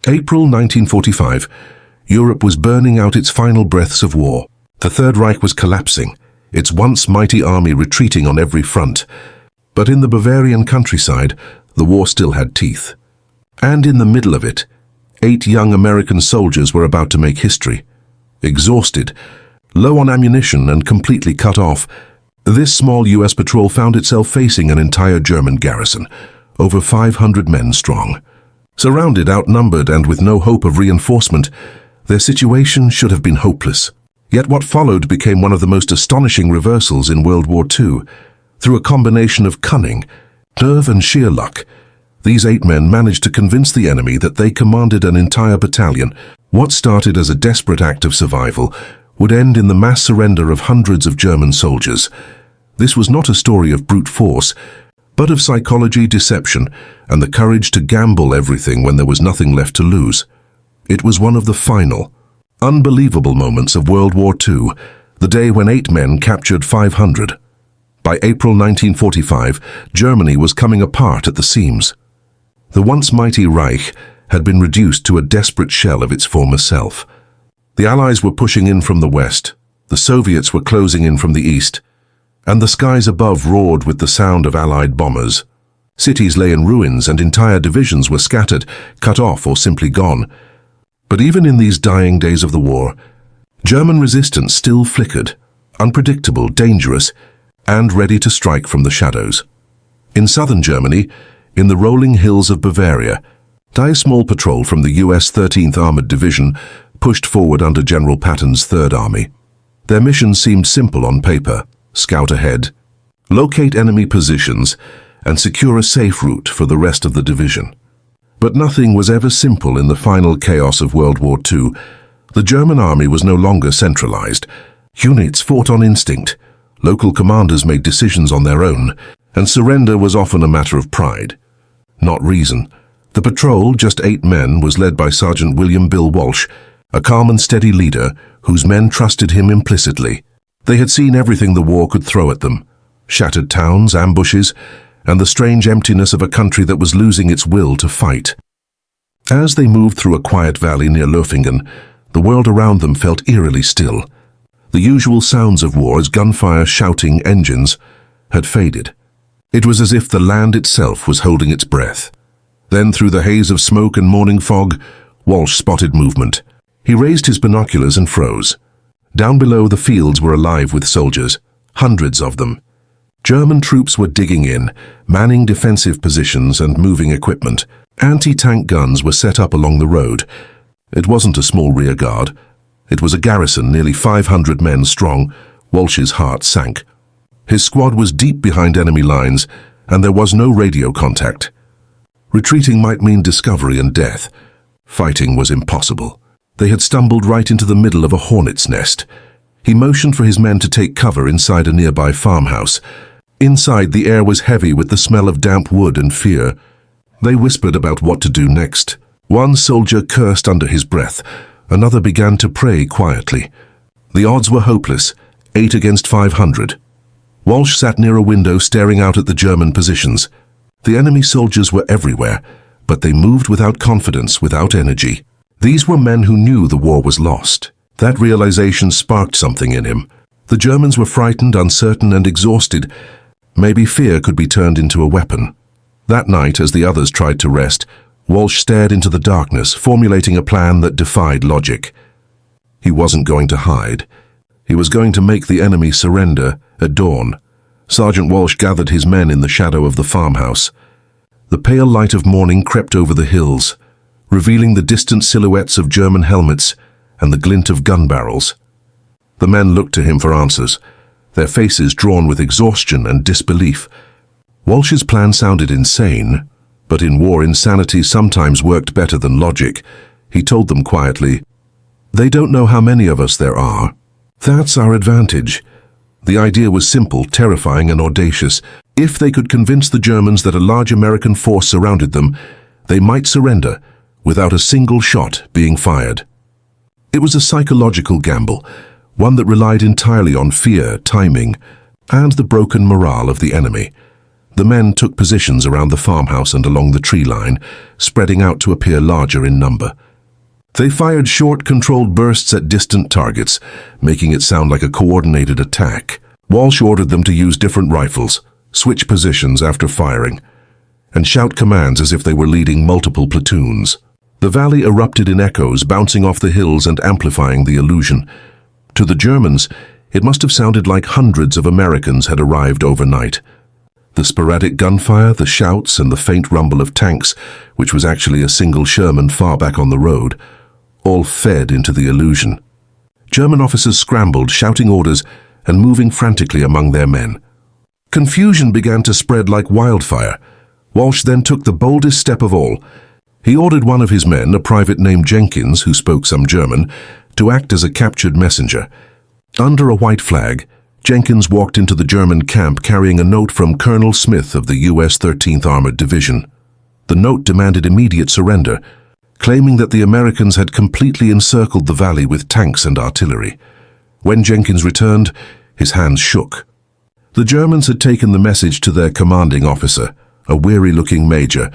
April 1945. Europe was burning out its final breaths of war. The Third Reich was collapsing, its once mighty army retreating on every front. But in the Bavarian countryside, the war still had teeth. And in the middle of it, 8 young American soldiers were about to make history. Exhausted, low on ammunition and completely cut off, this small US patrol found itself facing an entire German garrison, over 500 men strong. Surrounded, outnumbered, and with no hope of reinforcement, their situation should have been hopeless. Yet what followed became one of the most astonishing reversals in World War II. Through a combination of cunning, nerve, and sheer luck, these 8 men managed to convince the enemy that they commanded an entire battalion. What started as a desperate act of survival would end in the mass surrender of hundreds of German soldiers. This was not a story of brute force, but of psychology, deception, and the courage to gamble everything when there was nothing left to lose. It was one of the final, unbelievable moments of World War II, the day when 8 men captured 500. By April 1945, Germany was coming apart at the seams. The once mighty Reich had been reduced to a desperate shell of its former self. The Allies were pushing in from the west, the Soviets were closing in from the east, and the skies above roared with the sound of Allied bombers. Cities lay in ruins and entire divisions were scattered, cut off, or simply gone. But even in these dying days of the war, German resistance still flickered, unpredictable, dangerous, and ready to strike from the shadows. In southern Germany, in the rolling hills of Bavaria, a small patrol from the US 13th Armored Division pushed forward under General Patton's Third Army. Their mission seemed simple on paper: scout ahead, locate enemy positions, and secure a safe route for the rest of the division. But nothing was ever simple in the final chaos of World War II. The German army was no longer centralized. Units fought on instinct, local commanders made decisions on their own, and surrender was often a matter of pride, not reason. The patrol, just 8 men, was led by Sergeant William Bill Walsh, a calm and steady leader whose men trusted him implicitly. They had seen everything the war could throw at them: shattered towns, ambushes, and the strange emptiness of a country that was losing its will to fight. As they moved through a quiet valley near Löfingen, the world around them felt eerily still. The usual sounds of war, as gunfire, shouting, engines, had faded. It was as if the land itself was holding its breath. Then, through the haze of smoke and morning fog, Walsh spotted movement. He raised his binoculars and froze. Down below, the fields were alive with soldiers, hundreds of them. German troops were digging in, manning defensive positions and moving equipment. Anti-tank guns were set up along the road. It wasn't a small rear guard. It was a garrison nearly 500 men strong. Walsh's heart sank. His squad was deep behind enemy lines, and there was no radio contact. Retreating might mean discovery and death. Fighting was impossible. They had stumbled right into the middle of a hornet's nest. He motioned for his men to take cover inside a nearby farmhouse. Inside, the air was heavy with the smell of damp wood and fear. They whispered about what to do next. One soldier cursed under his breath. Another began to pray quietly. The odds were hopeless, 8 against 500. Walsh sat near a window staring out at the German positions. The enemy soldiers were everywhere, but they moved without confidence, without energy. These were men who knew the war was lost. That realization sparked something in him. The Germans were frightened, uncertain, and exhausted. Maybe fear could be turned into a weapon. That night, as the others tried to rest, Walsh stared into the darkness, formulating a plan that defied logic. He wasn't going to hide. He was going to make the enemy surrender at dawn. Sergeant Walsh gathered his men in the shadow of the farmhouse. The pale light of morning crept over the hills, revealing the distant silhouettes of German helmets and the glint of gun barrels. The men looked to him for answers, their faces drawn with exhaustion and disbelief. Walsh's plan sounded insane, but in war insanity sometimes worked better than logic. He told them quietly, "They don't know how many of us there are. That's our advantage." The idea was simple, terrifying, and audacious. If they could convince the Germans that a large American force surrounded them, they might surrender without a single shot being fired. It was a psychological gamble, one that relied entirely on fear, timing, and the broken morale of the enemy. The men took positions around the farmhouse and along the tree line, spreading out to appear larger in number. They fired short, controlled bursts at distant targets, making it sound like a coordinated attack. Walsh ordered them to use different rifles, switch positions after firing, and shout commands as if they were leading multiple platoons. The valley erupted in echoes, bouncing off the hills and amplifying the illusion. To the Germans, it must have sounded like hundreds of Americans had arrived overnight. The sporadic gunfire, the shouts, and the faint rumble of tanks, which was actually a single Sherman far back on the road, all fed into the illusion. German officers scrambled, shouting orders and moving frantically among their men. Confusion began to spread like wildfire. Walsh then took the boldest step of all. He ordered one of his men, a private named Jenkins, who spoke some German, to act as a captured messenger. Under a white flag, Jenkins walked into the German camp carrying a note from Colonel Smith of the U.S. 13th Armored Division. The note demanded immediate surrender, claiming that the Americans had completely encircled the valley with tanks and artillery. When Jenkins returned, his hands shook. The Germans had taken the message to their commanding officer, a weary-looking major,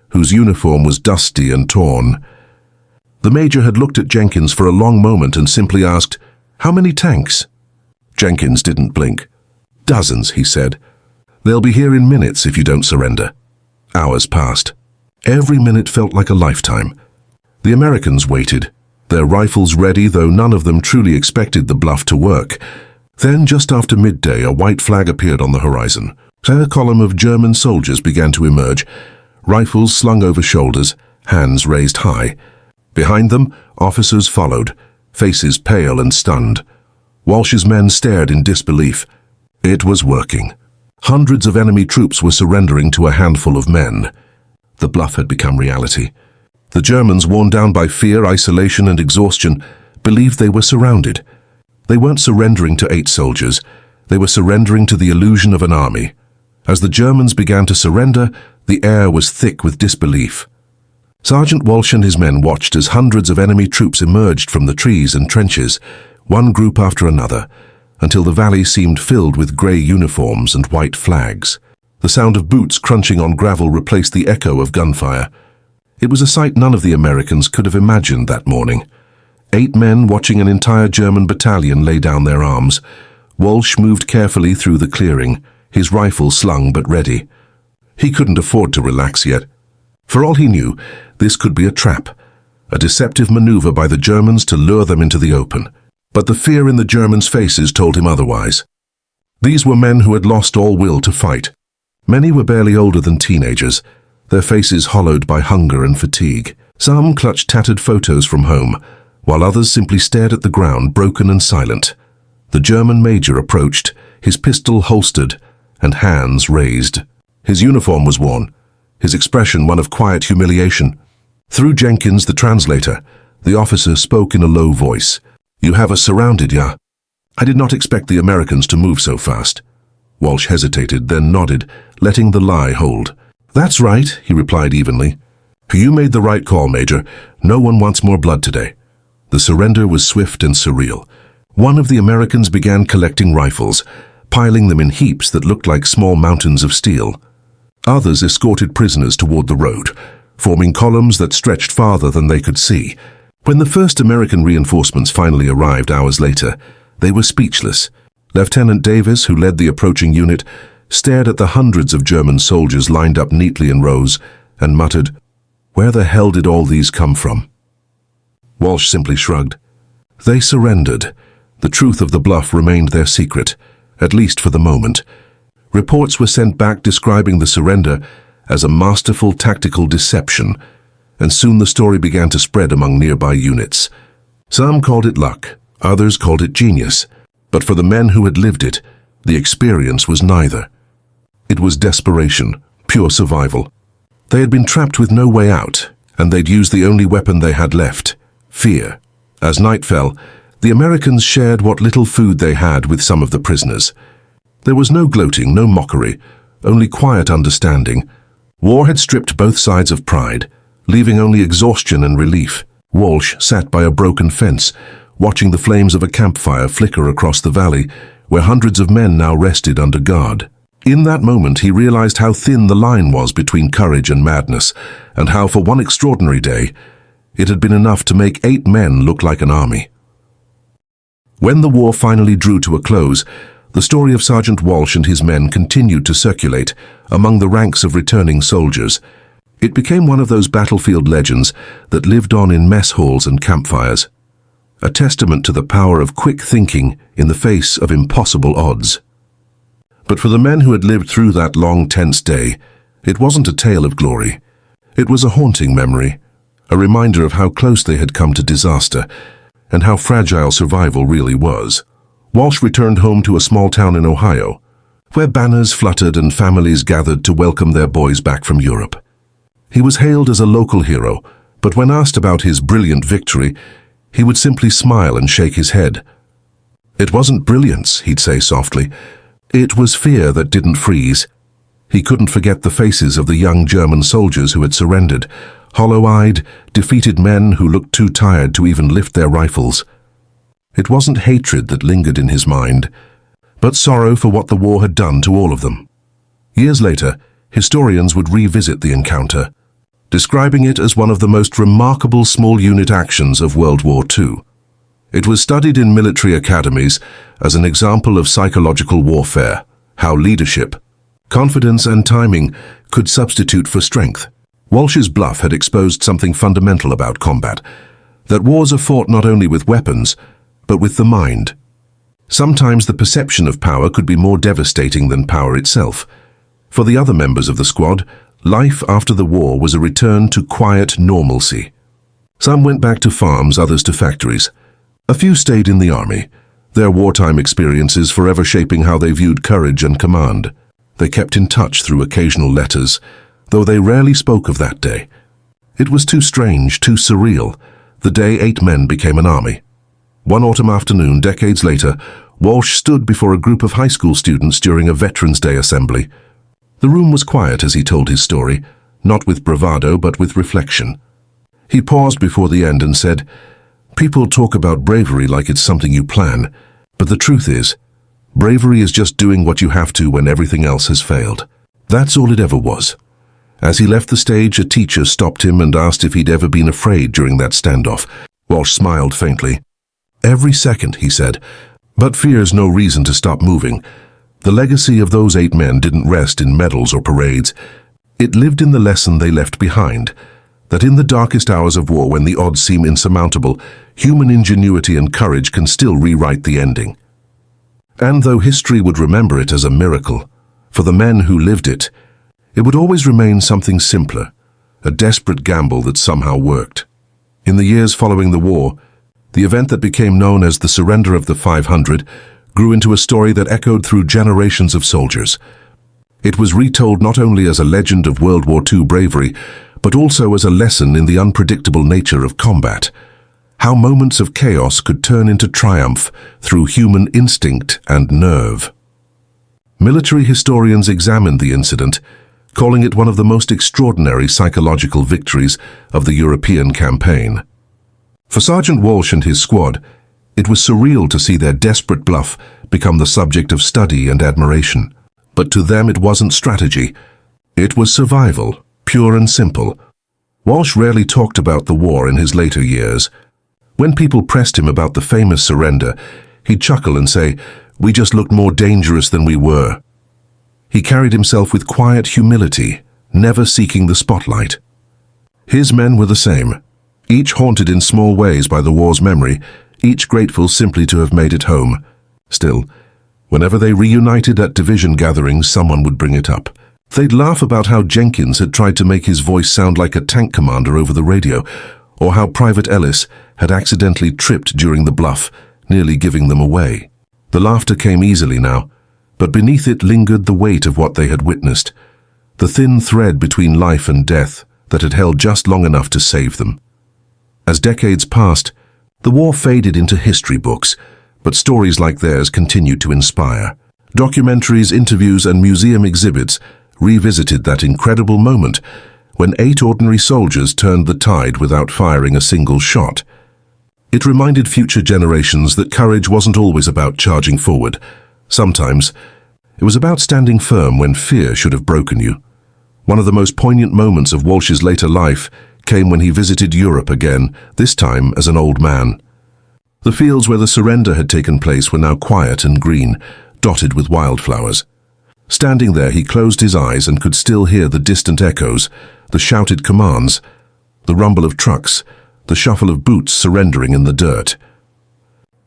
whose uniform was dusty and torn. The major had looked at Jenkins for a long moment and simply asked, "How many tanks?" Jenkins didn't blink. "Dozens," he said. "They'll be here in minutes if you don't surrender." Hours passed. Every minute felt like a lifetime. The Americans waited, their rifles ready, though none of them truly expected the bluff to work. Then, just after midday, a white flag appeared on the horizon. A column of German soldiers began to emerge, rifles slung over shoulders, hands raised high. Behind them, officers followed, faces pale and stunned. Walsh's men stared in disbelief. It was working. Hundreds of enemy troops were surrendering to a handful of men. The bluff had become reality. The Germans, worn down by fear, isolation, and exhaustion, believed they were surrounded. They weren't surrendering to 8 soldiers. They were surrendering to the illusion of an army. As the Germans began to surrender, the air was thick with disbelief. Sergeant Walsh and his men watched as hundreds of enemy troops emerged from the trees and trenches, one group after another, until the valley seemed filled with grey uniforms and white flags. The sound of boots crunching on gravel replaced the echo of gunfire. It was a sight none of the Americans could have imagined that morning. 8 men watching an entire German battalion lay down their arms. Walsh moved carefully through the clearing, his rifle slung but ready. He couldn't afford to relax yet. For all he knew, this could be a trap, a deceptive maneuver by the Germans to lure them into the open. But the fear in the Germans' faces told him otherwise. These were men who had lost all will to fight. Many were barely older than teenagers, their faces hollowed by hunger and fatigue. Some clutched tattered photos from home, while others simply stared at the ground, broken and silent. The German major approached, his pistol holstered and hands raised. His uniform was worn, his expression one of quiet humiliation. Through Jenkins, the translator, the officer spoke in a low voice. "You have us surrounded, yeah? I did not expect the Americans to move so fast." Walsh hesitated, then nodded, letting the lie hold. "That's right," he replied evenly. "You made the right call, Major. No one wants more blood today." The surrender was swift and surreal. One of the Americans began collecting rifles, piling them in heaps that looked like small mountains of steel. Others escorted prisoners toward the road, forming columns that stretched farther than they could see. When the first American reinforcements finally arrived hours later, they were speechless. Lieutenant Davis, who led the approaching unit, stared at the hundreds of German soldiers lined up neatly in rows and muttered, "Where the hell did all these come from?" Walsh simply shrugged. They surrendered. The truth of the bluff remained their secret, at least for the moment. Reports were sent back describing the surrender as a masterful tactical deception, and soon the story began to spread among nearby units. Some called it luck, others called it genius, but for the men who had lived it, the experience was neither. It was desperation, pure survival. They had been trapped with no way out, and they'd used the only weapon they had left, fear. As night fell, the Americans shared what little food they had with some of the prisoners. There was no gloating, no mockery, only quiet understanding. War had stripped both sides of pride, leaving only exhaustion and relief. Walsh sat by a broken fence, watching the flames of a campfire flicker across the valley, where hundreds of men now rested under guard. In that moment, he realized how thin the line was between courage and madness, and how for one extraordinary day, it had been enough to make 8 men look like an army. When the war finally drew to a close, the story of Sergeant Walsh and his men continued to circulate among the ranks of returning soldiers. It became one of those battlefield legends that lived on in mess halls and campfires, a testament to the power of quick thinking in the face of impossible odds. But for the men who had lived through that long, tense day, it wasn't a tale of glory. It was a haunting memory, a reminder of how close they had come to disaster and how fragile survival really was. Walsh returned home to a small town in Ohio, where banners fluttered and families gathered to welcome their boys back from Europe. He was hailed as a local hero, but when asked about his brilliant victory, he would simply smile and shake his head. It wasn't brilliance, he'd say softly. It was fear that didn't freeze. He couldn't forget the faces of the young German soldiers who had surrendered, hollow-eyed, defeated men who looked too tired to even lift their rifles. It wasn't hatred that lingered in his mind, but sorrow for what the war had done to all of them. Years later, historians would revisit the encounter, describing it as one of the most remarkable small-unit actions of World War II. It was studied in military academies as an example of psychological warfare, how leadership, confidence and timing could substitute for strength. Walsh's bluff had exposed something fundamental about combat, that wars are fought not only with weapons, but with the mind. Sometimes the perception of power could be more devastating than power itself. For the other members of the squad, life after the war was a return to quiet normalcy. Some went back to farms, others to factories. A few stayed in the army, their wartime experiences forever shaping how they viewed courage and command. They kept in touch through occasional letters, though they rarely spoke of that day. It was too strange, too surreal, the day 8 men became an army. One autumn afternoon, decades later, Walsh stood before a group of high school students during a Veterans Day assembly. The room was quiet as he told his story, not with bravado but with reflection. He paused before the end and said, "People talk about bravery like it's something you plan, but the truth is, bravery is just doing what you have to when everything else has failed." That's all it ever was. As he left the stage, a teacher stopped him and asked if he'd ever been afraid during that standoff. Walsh smiled faintly. "Every second," he said, "but fear's no reason to stop moving." The legacy of those 8 men didn't rest in medals or parades. It lived in the lesson they left behind, that in the darkest hours of war, when the odds seem insurmountable, human ingenuity and courage can still rewrite the ending. And though history would remember it as a miracle, for the men who lived it would always remain something simpler, a desperate gamble that somehow worked. In the years following the war, the event that became known as the surrender of the 500 grew into a story that echoed through generations of soldiers. It was retold not only as a legend of World War II bravery, but also as a lesson in the unpredictable nature of combat, how moments of chaos could turn into triumph through human instinct and nerve. Military historians examined the incident, calling it one of the most extraordinary psychological victories of the European campaign. For Sergeant Walsh and his squad, it was surreal to see their desperate bluff become the subject of study and admiration. But to them it wasn't strategy. It was survival, pure and simple. Walsh rarely talked about the war in his later years. When people pressed him about the famous surrender, he'd chuckle and say, "We just looked more dangerous than we were." He carried himself with quiet humility, never seeking the spotlight. His men were the same, each haunted in small ways by the war's memory, each grateful simply to have made it home. Still, whenever they reunited at division gatherings, someone would bring it up. They'd laugh about how Jenkins had tried to make his voice sound like a tank commander over the radio, or how Private Ellis had accidentally tripped during the bluff, nearly giving them away. The laughter came easily now, but beneath it lingered the weight of what they had witnessed, the thin thread between life and death that had held just long enough to save them. As decades passed, the war faded into history books, but stories like theirs continued to inspire. Documentaries, interviews, and museum exhibits revisited that incredible moment when 8 ordinary soldiers turned the tide without firing a single shot. It reminded future generations that courage wasn't always about charging forward. Sometimes, It was about standing firm when fear should have broken you. One of the most poignant moments of Walsh's later life came when he visited Europe again, this time as an old man. The fields where the surrender had taken place were now quiet and green, dotted with wildflowers. Standing there, he closed his eyes and could still hear the distant echoes, the shouted commands, the rumble of trucks, the shuffle of boots surrendering in the dirt.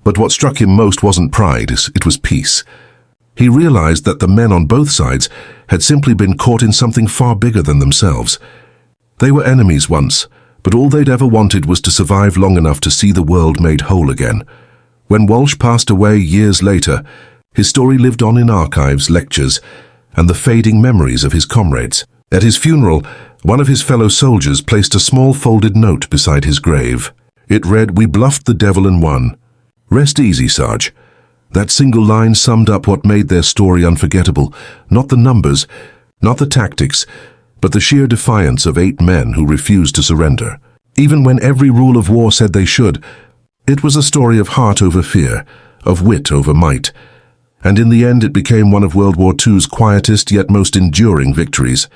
But what struck him most wasn't pride, it was peace. He realized that the men on both sides had simply been caught in something far bigger than themselves. They were enemies once, but all they'd ever wanted was to survive long enough to see the world made whole again. When Walsh passed away years later, his story lived on in archives, lectures, and the fading memories of his comrades. At his funeral, one of his fellow soldiers placed a small folded note beside his grave. It read, "We bluffed the devil and won. Rest easy, Sarge." That single line summed up what made their story unforgettable. Not the numbers, not the tactics, but the sheer defiance of 8 men who refused to surrender. Even when every rule of war said they should, it was a story of heart over fear, of wit over might. And in the end, it became one of World War II's quietest yet most enduring victories.